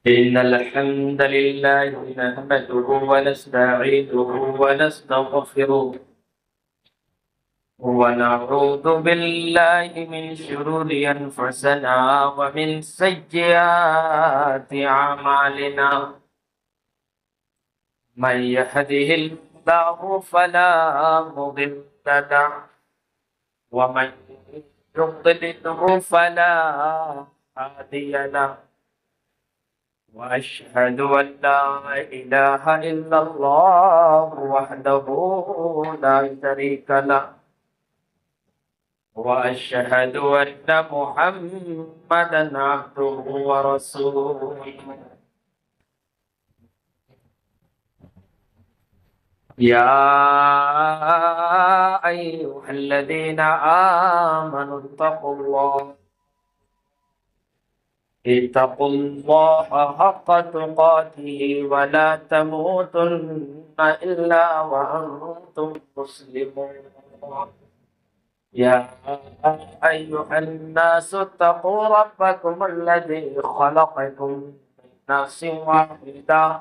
إن الحمد لله نحمده ونستعينه ونستغفره ونعوذ بالله من شرور أنفسنا ومن سيئات أعمالنا من يهده الله فلا مضل له ومن يضلله فلا هادي له وأشهد أن لا إله إلا الله وحده لا شريك له وأشهد أن محمدا عبده ورسوله يا أيها الذين آمنوا اتقوا الله حق تقاته ولا تموتن إلا وأنتم مسلمون يا أيها الناس اتقوا ربكم الذي خلقكم من نفس واحدة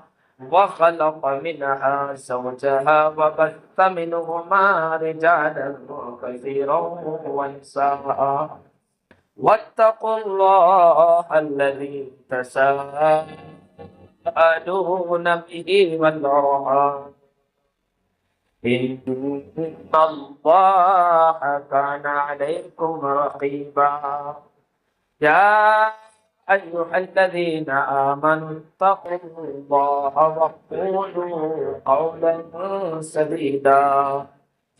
وخلق منها زوجها وبث منهما رجالا كثيرا ونساء واتقوا الله الذي تساءلون به والأرحام إن الله كان عليكم رقيبا يا أيها الذين آمنوا اتقوا الله وقولوا قولا سديدا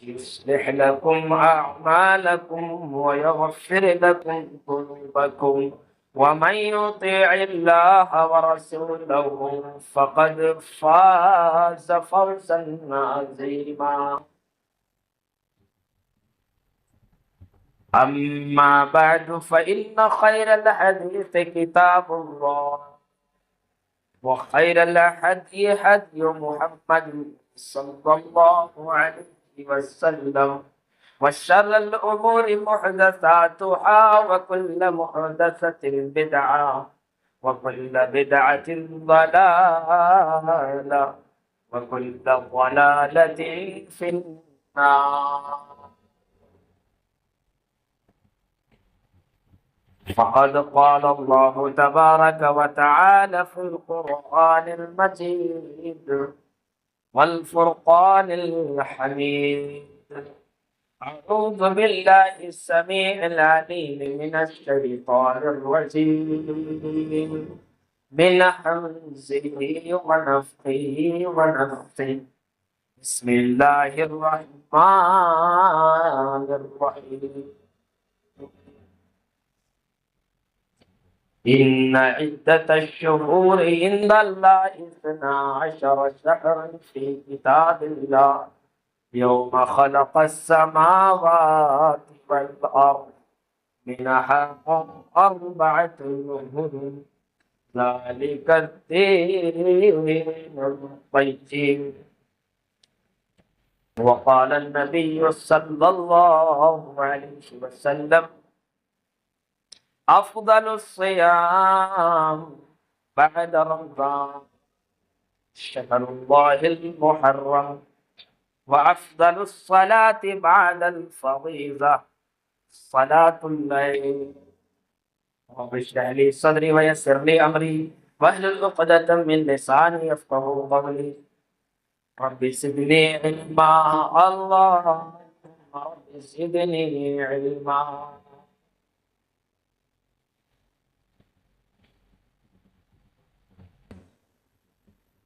يصلح لكم أعمالكم ويغفر لكم ذنوبكم ومن يطع الله ورسوله فقد فاز فوزا عظيما أما بعد فإن خير الحديث كتاب الله وخير الهدي هدي محمد صلى الله عليه وسلم وشر الأمور محدثاتها وكل محدثة بدعة وكل بدعة ضلالة وكل ضلالة في النار فقد قال الله تبارك وتعالى في القرآن المجيد والفرقان الحميد أعوذ بالله السميع العليم من الشيطان الرجيم من همزه ونفخه ونفثه بسم الله الرحمن الرحيم إن عدة الشهور عند الله 12 شهرا في كتاب الله يوم خلق السماوات والأرض منها 4 أشهر ذلك الدين القيم وقال النبي صلى الله عليه وسلم أفضل الصيام بعد رمضان شهر الله المحرم وأفضل الصلاة بعد الفريضة صلاة الليل رب اشرح لي صدري ويسر لي أمري واحلل عقدة من لساني يفقهوا قولي رب زدني علما اللهم رب زدني علما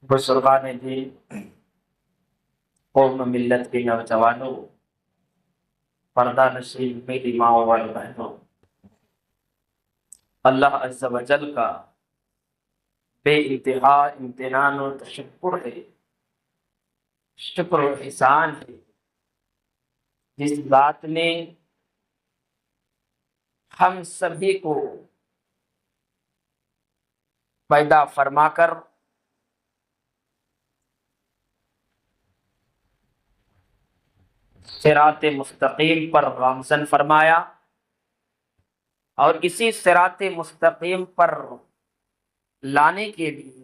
بزرگان جی قوم ملت کے نوجوانوں پردہ نشین میری ماں اور بہنوں اللہ عز و جل کا بے انتہا امتنان و تشکر ہے شکر و احسان ہے جس ذات نے ہم سبھی کو پیدا فرما کر صراط مستقیم پر گامزن فرمایا اور اسی صراط مستقیم پر لانے کے لیے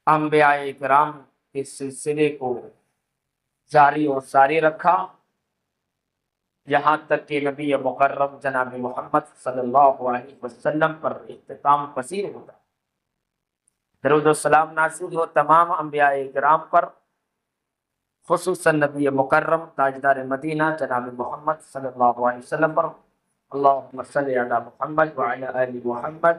انبیاء کرام کے سلسلے کو جاری اور ساری رکھا، یہاں تک کہ نبی مکرم جناب محمد صلی اللہ علیہ وسلم پر اختتام پذیر ہوتا۔ درود و سلام نازل ہو تمام انبیاء کرام پر، خصوصاً نبی مکرم تاجدار مدینہ جناب محمد صلی اللہ علیہ وسلم پر۔ اللہم صلی علی محمد وعلی آل محمد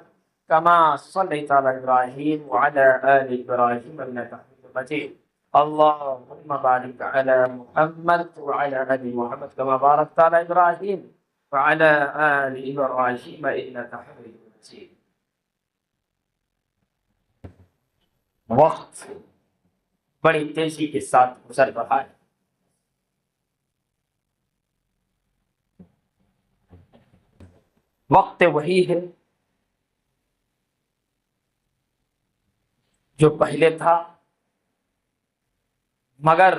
کما صلیت علی ابراہیم وعلی آل ابراہیم انک حمید مجید۔ اللہم بارک علی محمد وعلی آل محمد کما بارکت علی ابراہیم وعلی آل ابراہیم انک حمید مجید۔ وقت بڑی تیزی کے ساتھ گزر رہا ہے۔ وقت وہی ہے جو پہلے تھا، مگر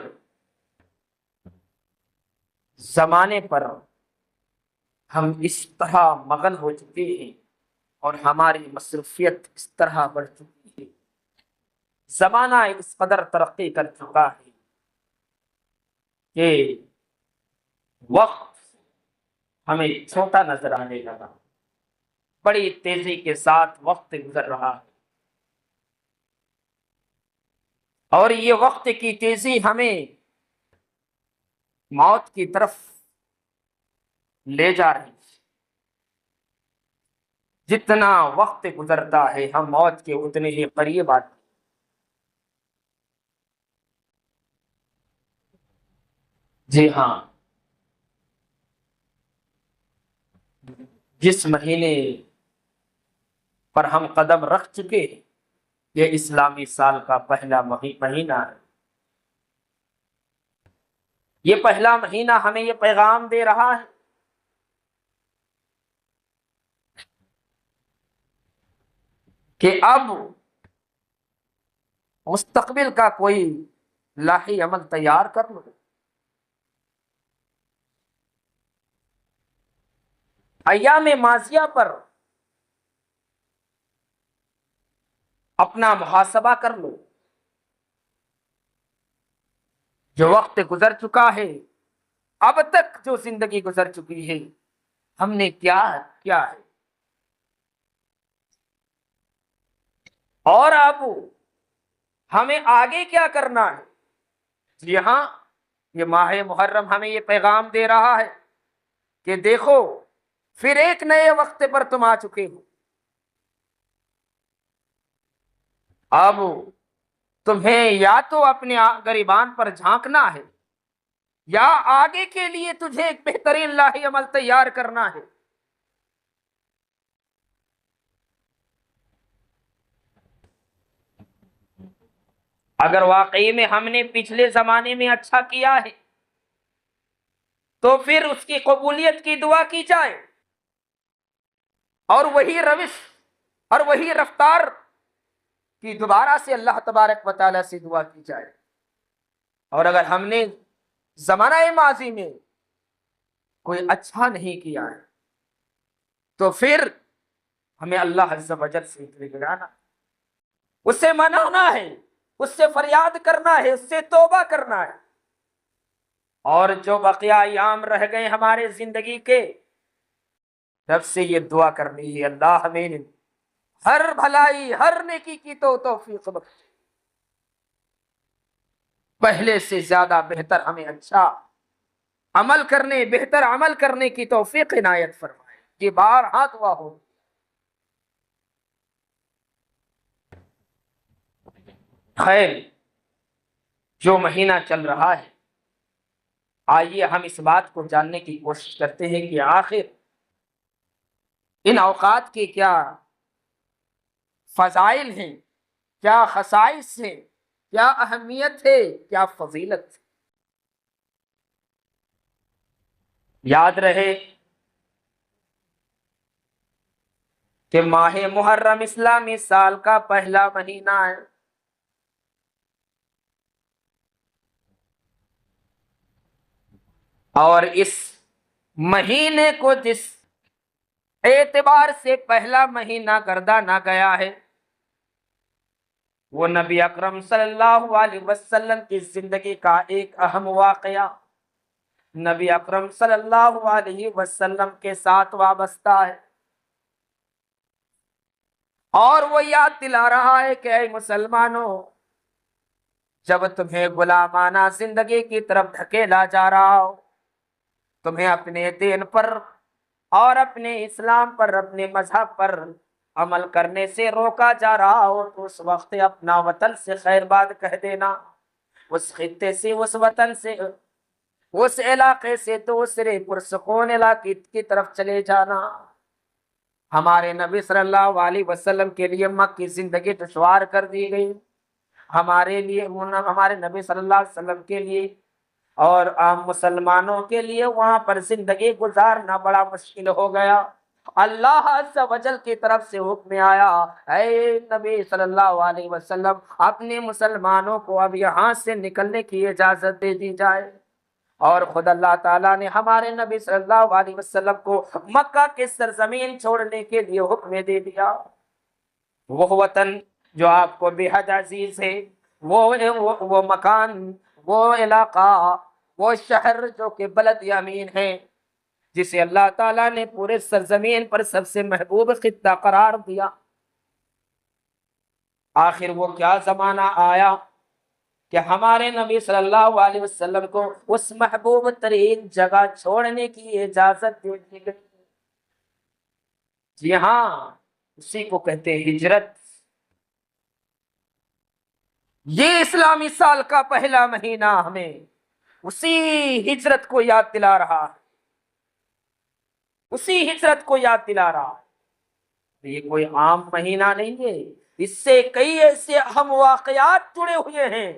زمانے پر ہم اس طرح مغن ہو چکے ہیں اور ہماری مصروفیت اس طرح بڑھ چکی ہے، زمانہ اس قدر ترقی کر چکا ہے کہ وقت ہمیں چھوٹا نظر آنے لگا، بڑی تیزی کے ساتھ وقت گزر رہا ہے، اور یہ وقت کی تیزی ہمیں موت کی طرف لے جا رہی ہے۔ جتنا وقت گزرتا ہے ہم موت کے اتنے ہی قریب آتے ہیں۔ جی ہاں، جس مہینے پر ہم قدم رکھ چکے ہیں یہ اسلامی سال کا پہلا مہینہ ہے۔ یہ پہلا مہینہ ہمیں یہ پیغام دے رہا ہے کہ اب مستقبل کا کوئی لاہی عمل تیار کر لو۔ ایام ماضیہ پر اپنا محاسبہ کر لو، جو وقت گزر چکا ہے، اب تک جو زندگی گزر چکی ہے، ہم نے کیا کیا ہے، اور اب ہمیں آگے کیا کرنا ہے۔ جی ہاں، یہ ماہ محرم ہمیں یہ پیغام دے رہا ہے کہ دیکھو پھر ایک نئے وقت پر تم آ چکے ہو، اب تمہیں یا تو اپنے گریبان پر جھانکنا ہے یا آگے کے لیے تجھے ایک بہترین لاہی عمل تیار کرنا ہے۔ اگر واقعی میں ہم نے پچھلے زمانے میں اچھا کیا ہے تو پھر اس کی قبولیت کی دعا کی جائے، اور وہی روش اور وہی رفتار کی دوبارہ سے اللہ تبارک و تعالیٰ سے دعا کی جائے۔ اور اگر ہم نے زمانہ ماضی میں کوئی اچھا نہیں کیا ہے تو پھر ہمیں اللہ عز و جل سے گڑانا، اس سے منانا ہے، اس سے فریاد کرنا ہے، اس سے توبہ کرنا ہے، اور جو بقیہ ایام رہ گئے ہمارے زندگی کے، رب سے یہ دعا کرنی ہے اللہ ہمیں ہر بھلائی ہر نیکی کی تو توفیق بخش، پہلے سے زیادہ بہتر ہمیں اچھا عمل کرنے، بہتر عمل کرنے کی توفیق عنایت فرمائے۔ یہ بارہا دعا ہو۔ خیر، جو مہینہ چل رہا ہے، آئیے ہم اس بات کو جاننے کی کوشش کرتے ہیں کہ آخر ان اوقات کے کیا فضائل ہیں، کیا خصائص ہیں، کیا اہمیت ہے، کیا فضیلت ہے۔ یاد رہے کہ ماہ محرم اسلامی سال کا پہلا مہینہ ہے، اور اس مہینے کو جس اعتبار سے پہلا مہینہ گردانا گیا ہے وہ نبی اکرم صلی اللہ علیہ وسلم کی زندگی کا ایک اہم واقعہ نبی اکرم صلی اللہ علیہ وسلم کے ساتھ وابستہ ہے، اور وہ یاد دلا رہا ہے کہ اے مسلمانوں، جب تمہیں غلامانہ زندگی کی طرف دھکیلا جا رہا ہو، تمہیں اپنے دین پر اور اپنے اسلام پر، اپنے مذہب پر عمل کرنے سے روکا جا رہا ہو، تو اس وقت اپنا وطن سے خیر بات کہہ دینا، اس خطے سے، اس وطن سے، اس علاقے سے دوسرے پرسکون علاقے کی طرف چلے جانا۔ ہمارے نبی صلی اللہ علیہ وسلم کے لیے مکہ کی زندگی دشوار کر دی گئی، ہمارے لیے، ہمارے نبی صلی اللہ علیہ وسلم کے لیے اور عام مسلمانوں کے لیے وہاں پر زندگی گزارنا بڑا مشکل ہو گیا۔ اللہ عز و جل کی طرف سے حکم آیا، اے نبی صلی اللہ علیہ وسلم، اپنے مسلمانوں کو اب یہاں سے نکلنے کی اجازت دے دی جائے۔ اور خود اللہ تعالیٰ نے ہمارے نبی صلی اللہ علیہ وسلم کو مکہ کے سرزمین چھوڑنے کے لیے حکم دے دیا۔ وہ وطن جو آپ کو بے حد عزیز ہے، وہ مکان، وہ علاقہ، وہ شہر جو کہ بلد یمین ہے، جسے اللہ تعالیٰ نے پورے سرزمین پر سب سے محبوب خطہ قرار دیا، آخر وہ کیا زمانہ آیا کہ ہمارے نبی صلی اللہ علیہ وسلم کو اس محبوب ترین جگہ چھوڑنے کی اجازت دے دی گئی؟ جی ہاں، اسی کو کہتے ہیں ہجرت۔ یہ اسلامی سال کا پہلا مہینہ ہمیں اسی ہجرت کو یاد دلا رہا ہے، اسی ہجرت کو یاد دلا رہا ہے۔ یہ کوئی عام مہینہ نہیں ہے، اس سے کئی ایسے اہم واقعات جڑے ہوئے ہیں۔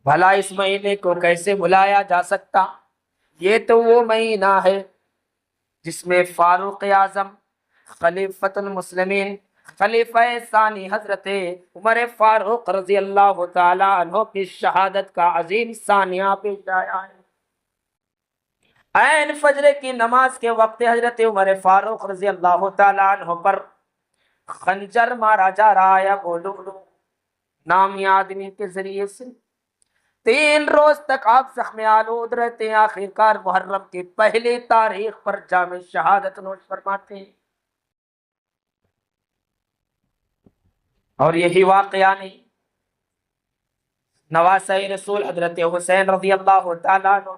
بھلا اس مہینے کو کیسے بھلایا جا سکتا؟ یہ تو وہ مہینہ ہے جس میں فاروق اعظم، خلیفۃ المسلمین، خلیفہ ثانی حضرت عمر فاروق رضی اللہ تعالی عنہ کی شہادت کا عظیم ثانیہ پیش آیا ہے۔ عین فجر کی نماز کے وقت حضرت عمر فاروق رضی اللہ تعالی عنہ پر خنجر مارا جا رہا ہے ابو لؤلؤ نامی آدمی کے ذریعے سے۔ 3 روز تک آپ زخم آلود رہتے ہیں، آخرکار محرم کی پہلی تاریخ پر جام شہادت نوش فرماتے ہیں۔ اور یہی واقعہ نہیں، نواسہ رسول حضرت حسین رضی اللہ تعالیٰ عنہ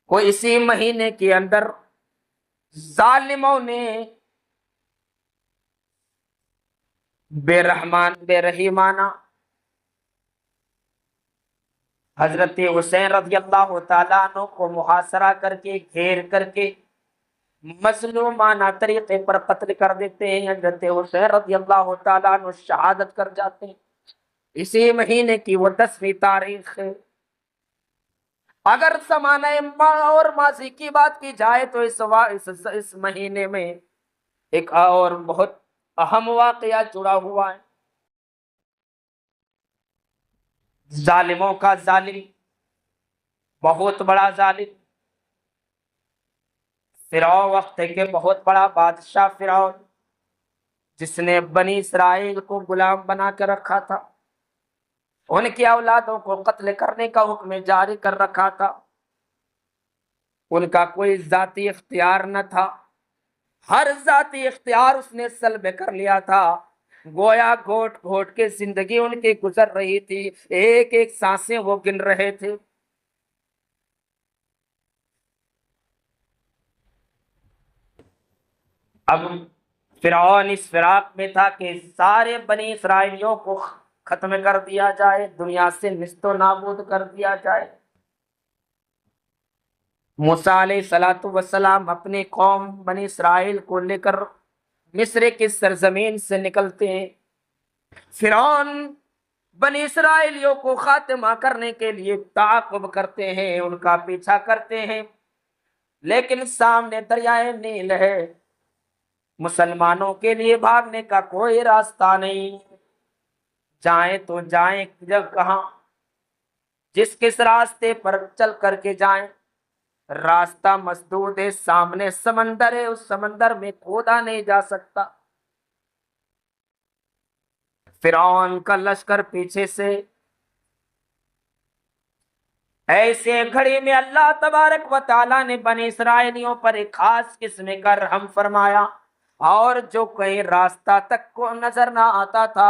کو اسی مہینے کے اندر ظالموں نے بے رحیمانہ حضرت حسین رضی اللہ تعالیٰ عنہ کو محاصرہ کر کے، گھیر کر کے مظلومانہ طریقے پر قتل کر دیتے ہیں۔ حضرت حسین رضی اللہ تعالیٰ عنہ شہادت کر جاتے ہیں۔ اسی مہینے کی وہ 10ویں تاریخ ہے۔ اگر زمانہ اور ماضی کی بات کی جائے تو اس مہینے میں ایک اور بہت اہم واقعہ جڑا ہوا ہے۔ ظالموں کا ظالم، بہت بڑا ظالم، فرعون وقت کے بہت بڑا بادشاہ فرعون، جس نے بنی اسرائیل کو غلام بنا کر رکھا تھا، ان کی اولادوں کو قتل کرنے کا حکم جاری کر رکھا تھا، ان کا کوئی ذاتی اختیار نہ تھا، ہر ذاتی اختیار اس نے سلب کر لیا تھا، گویا گھوٹ گھوٹ کے زندگی ان کی گزر رہی تھی، ایک ایک سانسیں وہ گن رہے تھے۔ اب فرعون اس فراق میں تھا کہ سارے بنی اسرائیلیوں کو ختم کر دیا جائے، دنیا سے نیست و نابود کر دیا جائے۔ موسیٰ علیہ السلام اپنی قوم بنی اسرائیل کو لے کر مصر کی سرزمین سے نکلتے ہیں۔ فرعون بنی اسرائیلیوں کو خاتمہ کرنے کے لیے تعاقب کرتے ہیں، ان کا پیچھا کرتے ہیں، لیکن سامنے دریائے نیل ہے، مسلمانوں کے لیے بھاگنے کا کوئی راستہ نہیں، جائیں تو جائیں کہاں، جس کس راستے پر چل کر کے جائیں۔ راستہ مسدود ہے، سامنے سمندر ہے، اس سمندر میں کھودا نہیں جا سکتا۔ فرعون کا لشکر پیچھے سے، ایسے گھڑی میں اللہ تبارک و تعالیٰ نے بنی اسرائیلیوں پر ایک خاص قسم کا رحم فرمایا، اور جو کہیں راستہ تک کو نظر نہ آتا تھا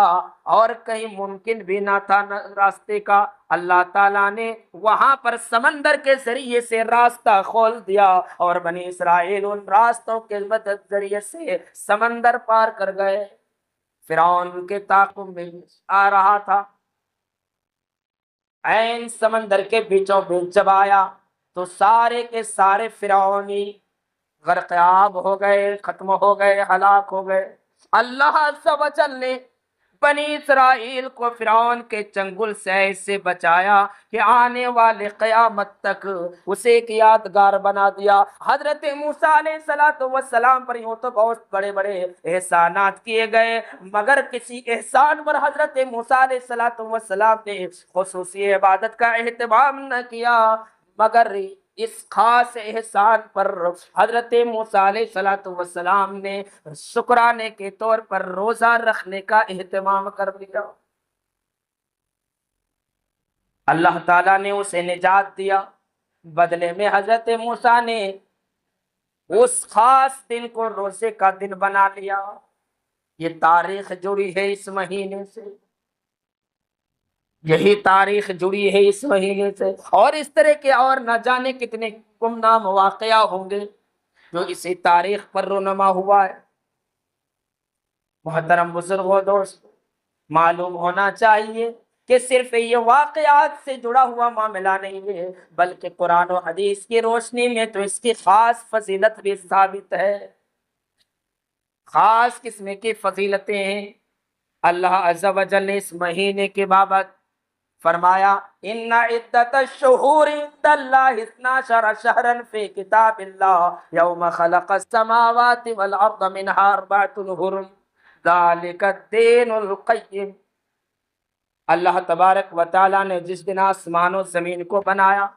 اور کہیں ممکن بھی نہ تھا راستے کا، اللہ تعالیٰ نے وہاں پر سمندر کے ذریعے سے راستہ کھول دیا، اور بنی اسرائیل ان راستوں کے مدد ذریعے سے سمندر پار کر گئے۔ فرعون کے تعاقب میں آ رہا تھا، عین سمندر کے بیچوں بیچ جب آیا تو سارے کے سارے فرعونی غرقاب ہو گئے، ختم ہو گئے، ہلاک ہو گئے۔ اللہ عز و جل نے بنی اسرائیل کو فرعون کے چنگل سے ایسے بچایا کہ آنے والے قیامت تک اسے ایک یادگار بنا دیا۔ حضرت موسیٰ علیہ السلام پر یوں تو بہت بڑے بڑے احسانات کیے گئے، مگر کسی احسان پر حضرت موسیٰ علیہ السلام نے خصوصی عبادت کا اہتمام نہ کیا، مگر اس خاص احسان پر حضرت موسیٰ علیہ السلام نے شکرانے کے طور پر روزہ رکھنے کا اہتمام کر دیا۔ اللہ تعالیٰ نے اسے نجات دیا، بدلے میں حضرت موسیٰ نے اس خاص دن کو روزے کا دن بنا لیا۔ یہ تاریخ جڑی ہے اس مہینے سے، یہی تاریخ جڑی ہے اس مہینے سے، اور اس طرح کے اور نہ جانے کتنے گمنام واقعہ ہوں گے جو اسی تاریخ پر رونما ہوا ہے۔ محترم بزرگوں، دوست، معلوم ہونا چاہیے کہ صرف یہ واقعات سے جڑا ہوا معاملہ نہیں ہے، بلکہ قرآن و حدیث کی روشنی میں تو اس کی خاص فضیلت بھی ثابت ہے، خاص قسم کی فضیلتیں ہیں۔ اللہ عز و جل نے اس مہینے کے بابت فرمایا ان عدت الشہور عند اللہ 12 شہرا فی کتاب اللہ یوم خلق السماوات والارض منها 4 حرم ذالک الدین القیم۔ اللہ تبارک و تعالیٰ نے جس دن آسمان و زمین کو بنایا،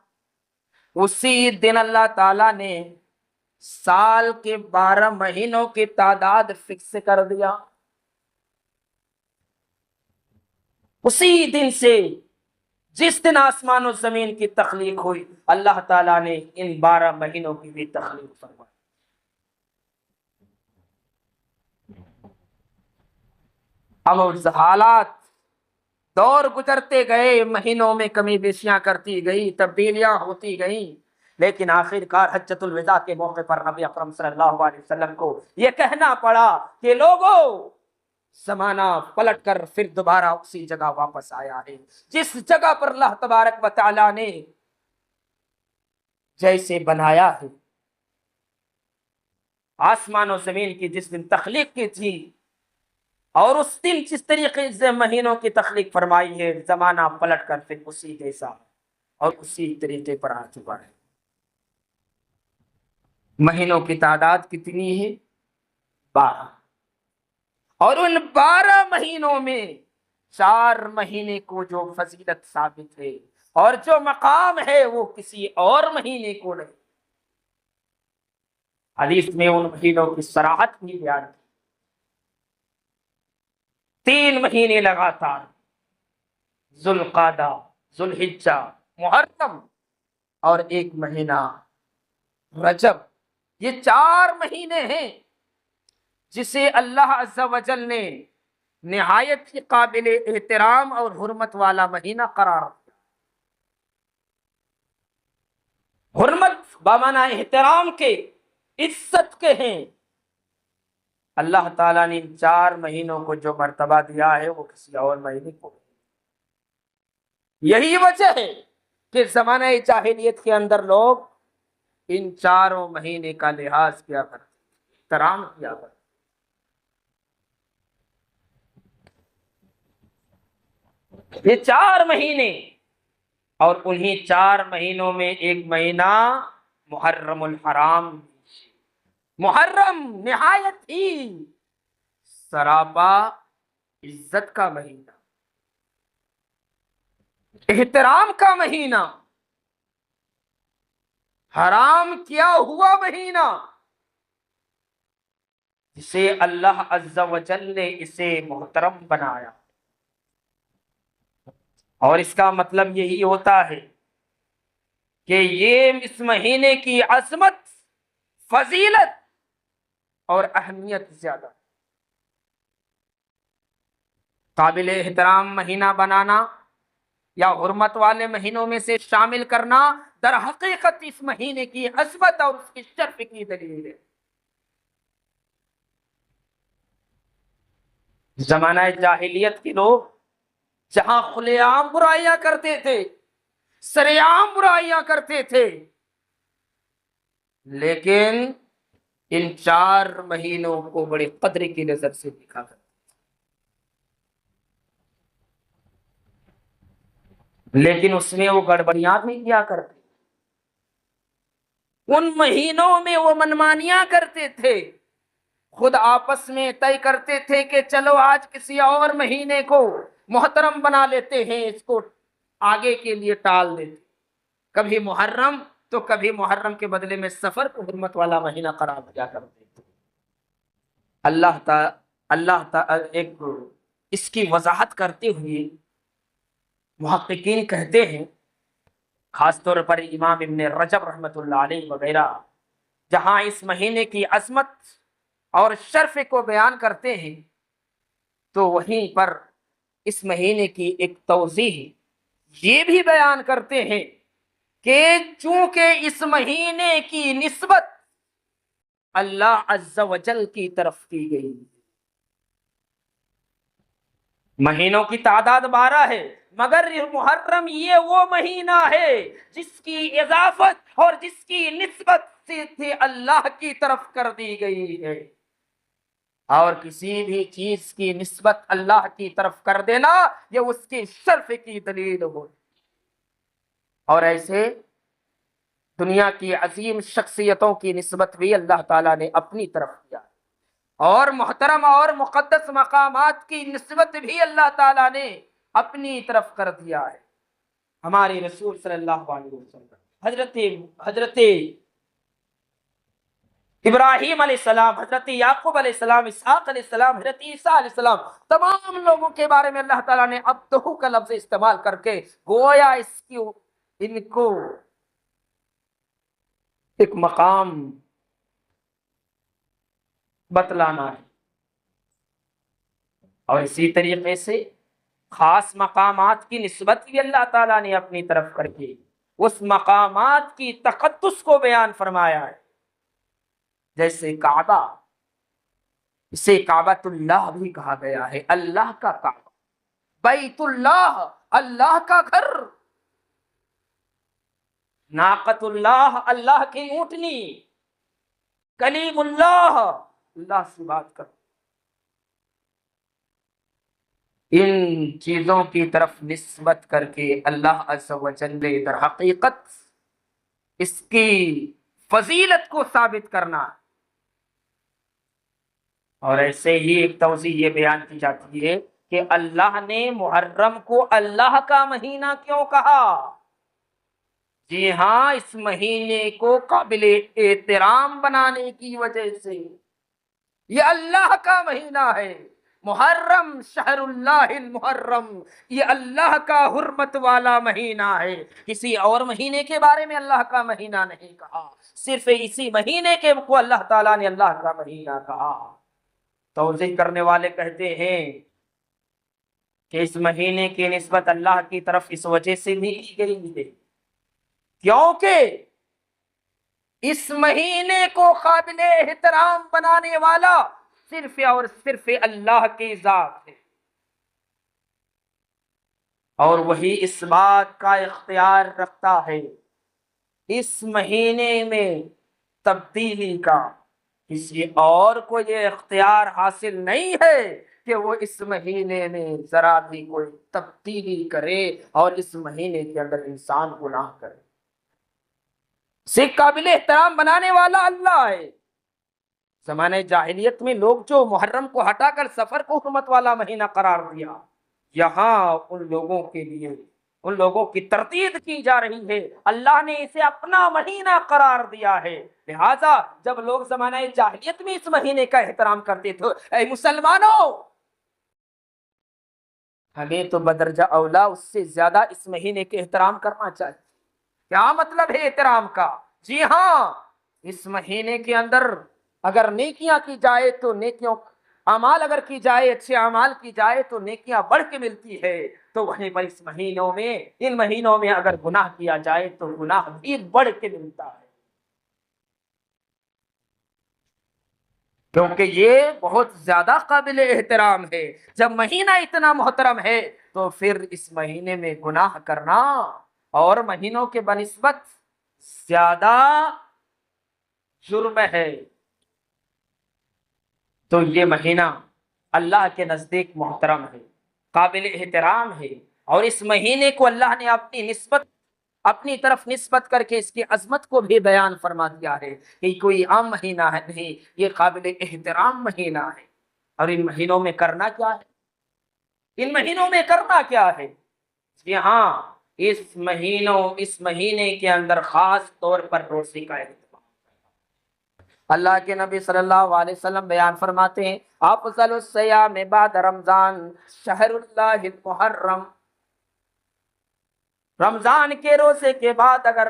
اسی دن اللہ تعالیٰ نے سال کے 12 مہینوں کی تعداد فکس کر دیا۔ اسی دن سے جس دن آسمان و زمین کی تخلیق ہوئی، اللہ تعالیٰ نے ان 12 مہینوں کی بھی تخلیق فرمائی۔ اب اس حالات دور گزرتے گئے، مہینوں میں کمی بیشیاں کرتی گئی، تبدیلیاں ہوتی گئیں، لیکن آخر کار حجۃ الوداع کے موقع پر نبی اکرم صلی اللہ علیہ وسلم کو یہ کہنا پڑا کہ لوگوں، زمانہ پلٹ کر پھر دوبارہ اسی جگہ واپس آیا ہے، جس جگہ پر اللہ تبارک و تعالیٰ نے جیسے بنایا ہے، آسمان و زمین کی جس دن تخلیق کی تھی، اور اس دن جس طریقے سے مہینوں کی تخلیق فرمائی ہے، زمانہ پلٹ کر پھر اسی جیسا اور اسی طریقے پر آ چکا ہے۔ مہینوں کی تعداد کتنی ہے؟ 12، اور ان 12 مہینوں میں 4 مہینے کو جو فضیلت ثابت ہے اور جو مقام ہے وہ کسی اور مہینے کو نہیں۔ حدیث میں ان مہینوں کی صراحت بھی بیان کی، 3 مہینے لگاتار، ذوالقعدہ، ذوالحجہ، محرم، اور 1 مہینہ رجب۔ یہ 4 مہینے ہیں جسے اللہ عز و جل نے نہایت ہی قابل احترام اور حرمت والا مہینہ قرار دیا۔ حرمت بمعنی احترام کے، عزت کے ہیں۔ اللہ تعالیٰ نے ان 4 مہینوں کو جو مرتبہ دیا ہے وہ کسی اور مہینے کو نہیں۔ یہی وجہ ہے کہ زمانہ جاہلیت کے اندر لوگ ان 4 مہینے کا لحاظ کیا کرتے، احترام کیا کرتے۔ یہ 4 مہینے، اور انہی 4 مہینوں میں ایک مہینہ محرم الحرام، محرم نہایت ہی سراپا عزت کا مہینہ، احترام کا مہینہ۔ حرام کیا ہوا مہینہ جسے اللہ عز و جل نے اسے محترم بنایا، اور اس کا مطلب یہی ہوتا ہے کہ یہ اس مہینے کی عظمت، فضیلت اور اہمیت زیادہ، قابل احترام مہینہ بنانا یا حرمت والے مہینوں میں سے شامل کرنا در حقیقت اس مہینے کی عظمت اور اس کی شرف کی دلیل ہے۔ زمانہ جاہلیت کے لوگ جہاں کھلے عام برائیاں کرتے تھے، سرے عام برائیاں کرتے تھے، لیکن ان 4 مہینوں کو بڑی قدر کی نظر سے دیکھا کرتے، لیکن اس میں وہ گڑبڑیاں بھی کیا کرتے، ان مہینوں میں وہ منمانیاں کرتے تھے، خود آپس میں طے کرتے تھے کہ چلو آج کسی اور مہینے کو محترم بنا لیتے ہیں، اس کو آگے کے لیے ٹال دیتے، کبھی محرم تو کبھی محرم کے بدلے میں سفر کو حرمت والا مہینہ قرار دیا کرتے تھے۔ اللہ تعالی ایک اس کی وضاحت کرتے ہوئے محققین کہتے ہیں، خاص طور پر امام ابن رجب رحمۃ اللہ علیہ وغیرہ جہاں اس مہینے کی عظمت اور شرف کو بیان کرتے ہیں، تو وہیں پر اس مہینے کی ایک توضیح یہ بھی بیان کرتے ہیں کہ چونکہ اس مہینے کی نسبت اللہ عز و جل کی طرف کی گئی، مہینوں کی تعداد 12 ہے، مگر محرم یہ وہ مہینہ ہے جس کی اضافت اور جس کی نسبت سے اللہ کی طرف کر دی گئی ہے، اور کسی بھی چیز کی نسبت اللہ کی طرف کر دینا یہ اس کی شرف کی دلیل ہو، اور ایسے دنیا کی عظیم شخصیتوں کی نسبت بھی اللہ تعالیٰ نے اپنی طرف کیا، اور محترم اور مقدس مقامات کی نسبت بھی اللہ تعالیٰ نے اپنی طرف کر دیا ہے۔ ہمارے رسول صلی اللہ علیہ وسلم حضرت ابراہیم علیہ السلام، حضرت یعقوب علیہ السلام، اسحاق علیہ السلام، حضرت عیسیٰ علیہ السلام، تمام لوگوں کے بارے میں اللہ تعالیٰ نے عبدہ کا لفظ استعمال کر کے گویا ان کو ایک مقام بتلانا ہے، اور اسی طریقے سے خاص مقامات کی نسبت بھی اللہ تعالیٰ نے اپنی طرف کر کے اس مقامات کی تقدس کو بیان فرمایا ہے، جیسے کعبہ، اسے کعبۃ اللہ بھی کہا گیا ہے، اللہ کا کعبہ، بیت اللہ، اللہ کا گھر، ناقۃ اللہ، اللہ کی اونٹنی، کلیم اللہ، اللہ سے بات کر، ان چیزوں کی طرف نسبت کر کے اللہ عز و جل در حقیقت اس کی فضیلت کو ثابت کرنا، اور ایسے ہی ایک توضیح یہ بیان کی جاتی ہے کہ اللہ نے محرم کو اللہ کا مہینہ کیوں کہا؟ جی ہاں، اس مہینے کو قابل احترام بنانے کی وجہ سے، یہ اللہ کا مہینہ ہے، محرم، شہر اللہ المحرم، یہ اللہ کا حرمت والا مہینہ ہے، کسی اور مہینے کے بارے میں اللہ کا مہینہ نہیں کہا، صرف اسی مہینے کے کو اللہ تعالیٰ نے اللہ کا مہینہ کہا۔ توضیح کرنے والے کہتے ہیں کہ اس مہینے کی نسبت اللہ کی طرف اس وجہ سے بھی کی گئی ہے کیونکہ اس مہینے کو قابل احترام بنانے والا صرف اور صرف اللہ کی ذات ہے، اور وہی اس بات کا اختیار رکھتا ہے اس مہینے میں تبدیلی کا، کسی اور کو یہ اختیار حاصل نہیں ہے کہ وہ اس مہینے میں ذرا بھی کوئی تبدیلی کرے اور اس مہینے کے اندر انسان گناہ کرے، سے قابل احترام بنانے والا اللہ ہے۔ زمانہ جاہلیت میں لوگ جو محرم کو ہٹا کر سفر کو حرمت والا مہینہ قرار دیا، یہاں ان لوگوں کے لیے، ان لوگوں کی تردید کی جا رہی ہے۔ اللہ نے اسے اپنا مہینہ قرار دیا ہے، لہذا جب لوگ زمانہ جاہلیت میں اس مہینے کا احترام کرتے تھے، اے مسلمانوں، ہمیں تو بدرجہ اولا اس سے زیادہ اس مہینے کے احترام کرنا چاہیے۔ کیا مطلب ہے احترام کا؟ جی ہاں، اس مہینے کے اندر اگر نیکیاں کی جائے تو نیکیوں اعمال اگر کی جائے، اچھے اعمال کی جائے تو نیکیاں بڑھ کے ملتی ہے، تو وہیں پر اس مہینوں میں، ان مہینوں میں اگر گناہ کیا جائے تو گناہ بھی بڑھ کے ملتا ہے، کیونکہ یہ بہت زیادہ قابل احترام ہے۔ جب مہینہ اتنا محترم ہے تو پھر اس مہینے میں گناہ کرنا اور مہینوں کے بنسبت زیادہ جرم ہے۔ تو یہ مہینہ اللہ کے نزدیک محترم ہے، قابل احترام ہے، اور اس مہینے کو اللہ نے اپنی طرف نسبت کر کے اس کی عظمت کو بھی بیان فرما دیا ہے کہ کوئی عام مہینہ ہے نہیں، یہ قابل احترام مہینہ ہے۔ اور ان مہینوں میں کرنا کیا ہے؟ ان مہینوں میں کرنا کیا ہے؟ جی ہاں، اس مہینے کے اندر خاص طور پر روزے کا اہتمام۔ اللہ کے نبی صلی اللہ علیہ وسلم بیان فرماتے ہیں، افضل الصیام بعد رمضان شہر اللہ المحرم۔ رمضان کے روزے کے بعد اگر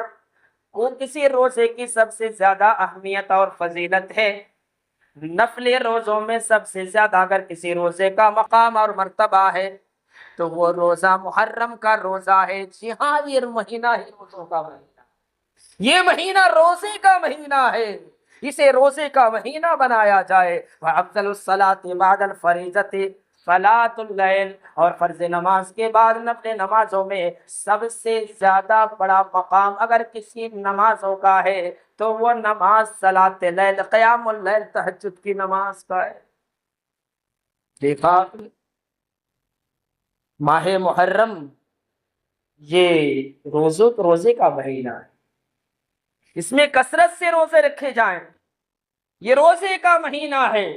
وہ کسی روزے کی سب سے زیادہ اہمیت اور فضیلت ہے، نفل روزوں میں سب سے زیادہ اگر کسی روزے کا مقام اور مرتبہ ہے تو وہ روزہ محرم کا روزہ ہے۔ جی ہاں، یہ مہینہ ہی روزوں کا مہینہ، یہ مہینہ روزے کا مہینہ ہے، اسے روزے کا مہینہ بنایا جائے۔ وَأَفْضَلُ الصَّلَاةِ بَعْدَ الْفَرِيضَةِ صلاۃ اللیل، اور فرض نماز کے بعد نفل نمازوں میں سب سے زیادہ بڑا مقام اگر کسی نمازوں کا ہے تو وہ نماز صلاۃ اللیل، قیام اللیل، تہجد کی نماز کا ہے۔ دیکھا ماہ محرم یہ روزے کا مہینہ ہے، اس میں کثرت سے روزے رکھے جائیں، یہ روزے کا مہینہ ہے،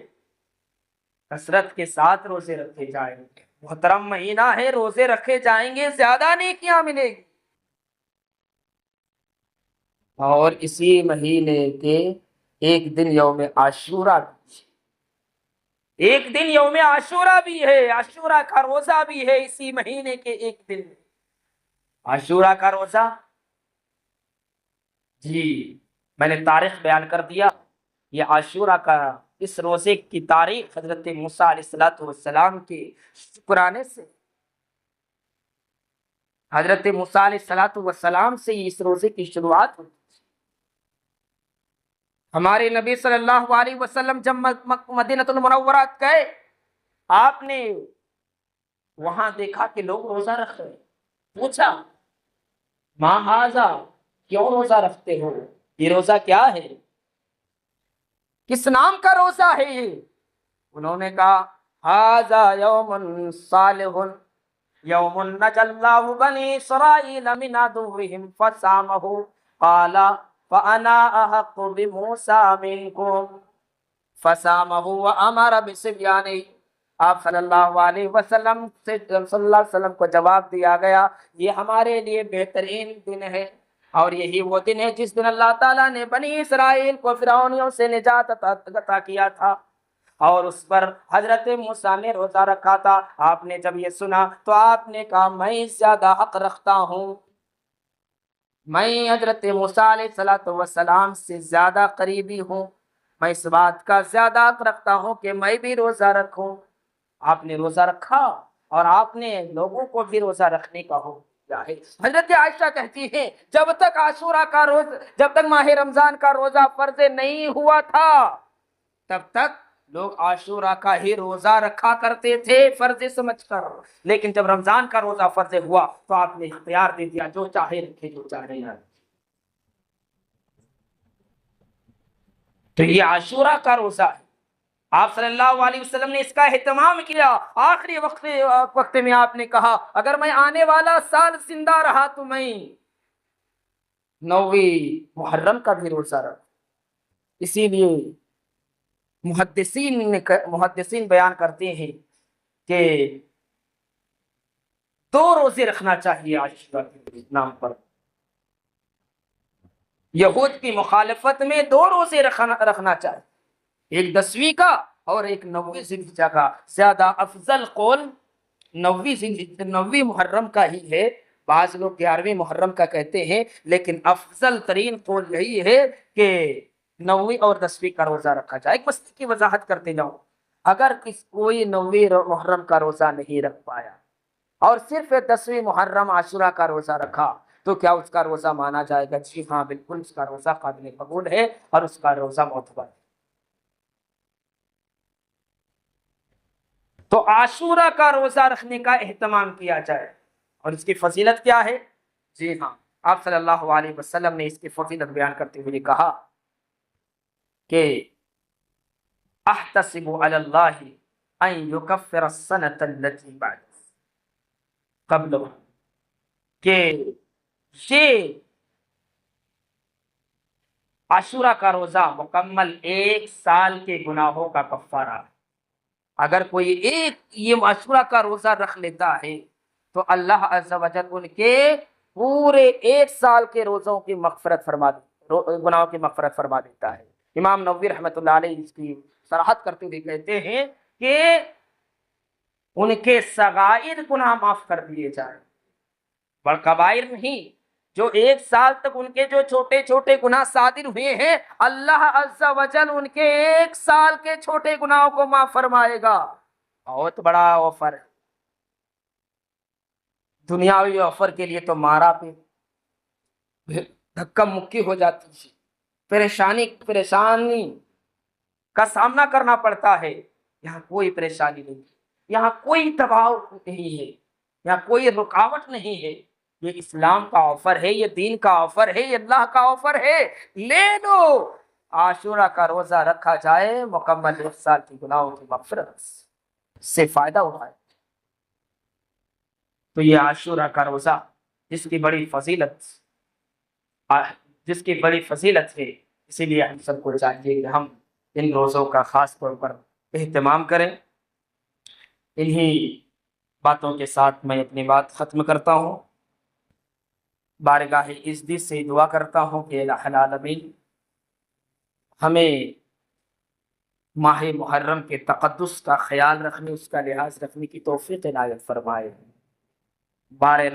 کثرت کے ساتھ روزے رکھے جائیں گے، محترم مہینہ ہے، روزے رکھے جائیں گے، زیادہ نیکیاں ملے گی۔ اور اسی مہینے کے ایک دن یوم عاشورہ بھی، ایک دن یوم عاشورہ بھی ہے، عاشورہ کا روزہ بھی ہے اسی مہینے کے ایک دن میں۔ عاشورہ کا روزہ، جی میں نے تاریخ بیان کر دیا، یہ عاشورہ کا، اس روزے کی تاریخ حضرت موسیٰ علیہ السلام کے شکرانے سے، حضرت موسیٰ علیہ السلام سے اس روزے کی شروعات ہوئی۔ ہمارے نبی صلی اللہ علیہ وسلم جب مدینہ المنورہ گئے، آپ نے وہاں دیکھا کہ لوگ روزہ رکھ رہے، پوچھا ما ھذا، کیوں روزہ رکھتے ہو؟ یہ روزہ کیا ہے؟ کس نام کا روزہ ہے یہ؟ انہوں نے کہا ھذا یوم صالح یوم نجی اللہ بنی اسرائیل من عدوہم فصامہ، قال فانا احق بموسیٰ منکم فصامہ وامر بصبیانہ۔ آپ صلی اللہ علیہ وسلم کو جواب دیا گیا، یہ ہمارے لیے بہترین دن ہے، اور یہی وہ دن ہے جس دن اللہ تعالیٰ نے بنی اسرائیل کو فرعونیوں سے نجات عطا کیا تھا، اور اس پر حضرت موسیٰ نے روزہ رکھا تھا۔ آپ نے جب یہ سنا تو آپ نے کہا میں زیادہ حق رکھتا ہوں، میں حضرت موسیٰ علیہ السلام سے زیادہ قریبی ہوں، میں اس بات کا زیادہ حق رکھتا ہوں کہ میں بھی روزہ رکھوں۔ آپ نے روزہ رکھا اور آپ نے لوگوں کو بھی روزہ رکھنے کا حکم دیا ہے۔ حضرت عائشہ کہتی ہیں جب تک عاشورہ کا روزہ، جب تک ماہ رمضان کا روزہ فرض نہیں ہوا تھا تب تک لوگ عاشورہ کا ہی روزہ رکھا کرتے تھے فرض سمجھ کر، لیکن جب رمضان کا روزہ فرض ہوا تو آپ نے اختیار دے دیا، جو چاہے رکھے جو چاہے نہ رکھے۔ تو یہ عاشورہ کا روزہ ہے، آپ صلی اللہ علیہ وسلم نے اس کا اہتمام کیا۔ آخری وقت میں آپ نے کہا اگر میں آنے والا سال زندہ رہا تو میں 9ویں محرم کا بھی روزہ رکھوں۔ اسی لیے محدثین بیان کرتے ہیں کہ 2 روزے رکھنا چاہیے عاشورہ کے نام پر. یہود کی مخالفت میں 2 روزے رکھنا چاہیے، ایک 10ویں کا اور ایک 9ویں ذی الحجہ کا. زیادہ افضل قول 9ویں محرم کا ہی ہے. بعض لوگ 11ویں محرم کا کہتے ہیں، لیکن افضل ترین قول یہی ہے کہ 9ویں اور 10ویں کا روزہ رکھا جائے. ایک مسئلے کی وضاحت کرتے جاؤں. اگر کوئی 9ویں محرم کا روزہ نہیں رکھ پایا اور صرف 10ویں محرم عاشورہ کا روزہ رکھا، تو کیا اس کا روزہ مانا جائے گا؟ جی ہاں، بالکل اس کا روزہ قابل قبول ہے اور اس کا روزہ معتبر ہے. تو عاشورہ کا روزہ رکھنے کا اہتمام کیا جائے. اور اس کی فضیلت کیا ہے؟ جی ہاں، آپ صلی اللہ علیہ وسلم نے اس کی فضیلت بیان کرتے ہوئے کہا کہ احتسب علی اللہ ان یکفر السنۃ التي بعد قبل، کہ یہ عاشورہ کا روزہ مکمل 1 سال کے گناہوں کا کفارہ ہے. اگر کوئی ایک یہ عاشورہ کا روزہ رکھ لیتا ہے تو اللہ عز و جل ان کے پورے 1 سال کے روزوں کی مغفرت گناہوں کی مغفرت فرما دیتا ہے. امام نووی رحمۃ اللہ علیہ اس کی صراحت کرتے ہوئے کہتے ہیں کہ ان کے صغائر گناہ معاف کر دیے جائیں، بڑ کبائر نہیں. جو 1 سال تک ان کے جو چھوٹے چھوٹے گناہ صادر ہوئے ہیں، اللہ عز و جل ان کے 1 سال کے چھوٹے گناہوں کو معاف فرمائے گا. بہت بڑا آفر ہے. دنیاوی آفر کے لیے تو مارا پہ دھکا مکی ہو جاتی ہے، پریشانی کا سامنا کرنا پڑتا ہے. یہاں کوئی پریشانی نہیں، یہاں کوئی دباؤ نہیں ہے، یہاں کوئی رکاوٹ نہیں ہے. یہ اسلام کا آفر ہے، یہ دین کا آفر ہے، یہ اللہ کا آفر ہے. لے لو، عاشورہ کا روزہ رکھا جائے، مکمل 1 سال کی گناہوں کی مغفرت سے فائدہ اٹھائے. تو یہ عاشورہ کا روزہ جس کی بڑی فضیلت ہے، اسی لیے ہم سب کو چاہیے کہ ہم ان روزوں کا خاص طور پر اہتمام کریں. انہی باتوں کے ساتھ میں اپنی بات ختم کرتا ہوں. بارگاہ عزت سے دعا کرتا ہوں کہ الہ العالمین ہمیں ماہ محرم کے تقدس کا خیال رکھنے، اس کا لحاظ رکھنے کی توفیق عنایت فرمائے. بارے